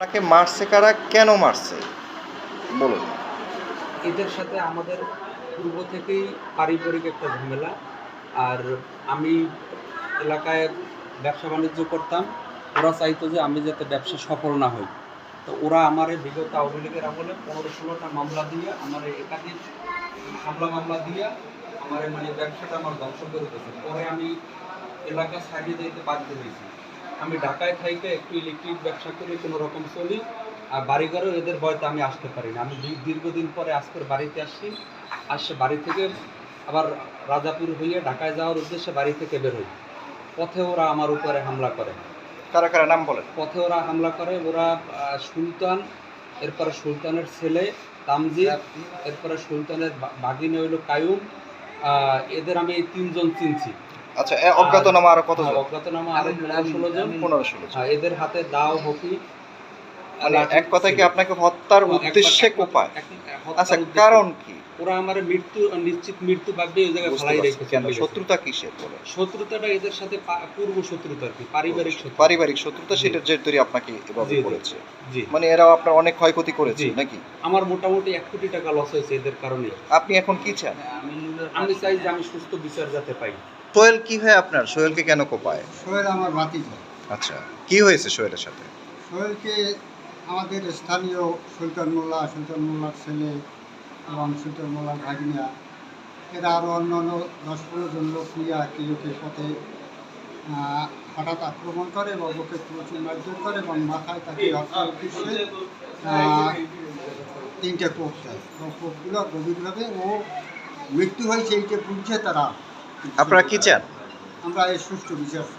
তাকে মারছে কারা, কেন মারছে বলুন। এদের সাথে আমাদের পূর্ব থেকেই পারিবারিক একটা ঝামেলা। আর আমি এলাকায় ব্যবসা বাণিজ্য করতাম, ওরা চাইতো যে আমি যাতে ব্যবসা সফল না হই। তো ওরা আমারে বিগত আওয়ামী লীগের আমলে 15-16টা মামলা দিয়ে আমার একাধিক মামলা দিয়ে আমার মানে ব্যবসাটা আমার ধ্বংস করে দিয়েছে। পরে আমি এলাকা ছাড়িয়ে দিতে বাধ্য হয়েছি। আমি ঢাকায় থাইকে একটু ইলেকট্রিক ব্যবসা করে কোনো রকম চলি, আর বাড়িঘরেও এদের ভয়তে আমি আসতে পারি না। আমি দীর্ঘদিন পরে আজকের বাড়িতে আসছে বাড়ি থেকে আবার রাজাপুর হয়ে ঢাকায় যাওয়ার উদ্দেশ্যে বাড়ি থেকে বের হই। পথে ওরা আমার উপরে হামলা করে। কারা কারা নাম বলেন। পথে ওরা হামলা করে, ওরা সুলতান, এরপরে সুলতানের ছেলে তামজিদ, এরপরে সুলতানের ভাগিনে হইল কায়ুম। এদের আমি এই 3 জন চিনছি। আচ্ছা, অজ্ঞাতনামা আরো কত? অজ্ঞাতনামা আরো 15-16 জন। 15-16 জন। এদের হাতে দাও, হকি, মানে এক কথায় কি আপনাকে হত্যার উদ্দেশ্যে কোপায়? আচ্ছা, কারণ কি? ওরা আমার নিশ্চিত মৃত্যু ভাববে এই জায়গায় ফেলাই রেখেছে। কেন? শত্রুতা কিসের বলে? শত্রুতাটা এদের সাথে পূর্ব শত্রুতা আর কি, পারিবারিক শত্রুতা, সেটার জের ধরে আপনাকে এভাবে করেছে। জি। মানে এরাও আপনার অনেক ক্ষয়ক্ষতি করেছে নাকি? আমার মোটামুটি 1 কোটি টাকা লস হয়েছে এদের কারণে। আপনি এখন কি চান? আমি চাই যে আমি সুস্থ বিচার যাতে পাই। সোহেল কি হয় আপনার? সোহেলকে কেন কোপায়? সোহেল আমার ভাতিজা। আচ্ছা, কি হয়েছে সোহেলের সাথে? সোহেলকে আমাদের স্থানীয় সুলতান মোল্লার ছেলে এবং সুলতান মোল্লার ভাগিনা, এরা আরও অন্যান্য 10-15 জন লোক নিয়ে কিলোকে পথে হঠাৎ আক্রমণ করে এবং ওকে প্রচুর মারধর করে এবং মাথায় তাকে হত্যার উদ্দেশ্যে 3টে কোপ দেয় এবং কোপগুলো গভীরভাবে ও মৃত্যু হয়েছে এইটা বুঝছে তারা। আপনারা কি চান? আমরা এই সুষ্ঠু বিচার চাই।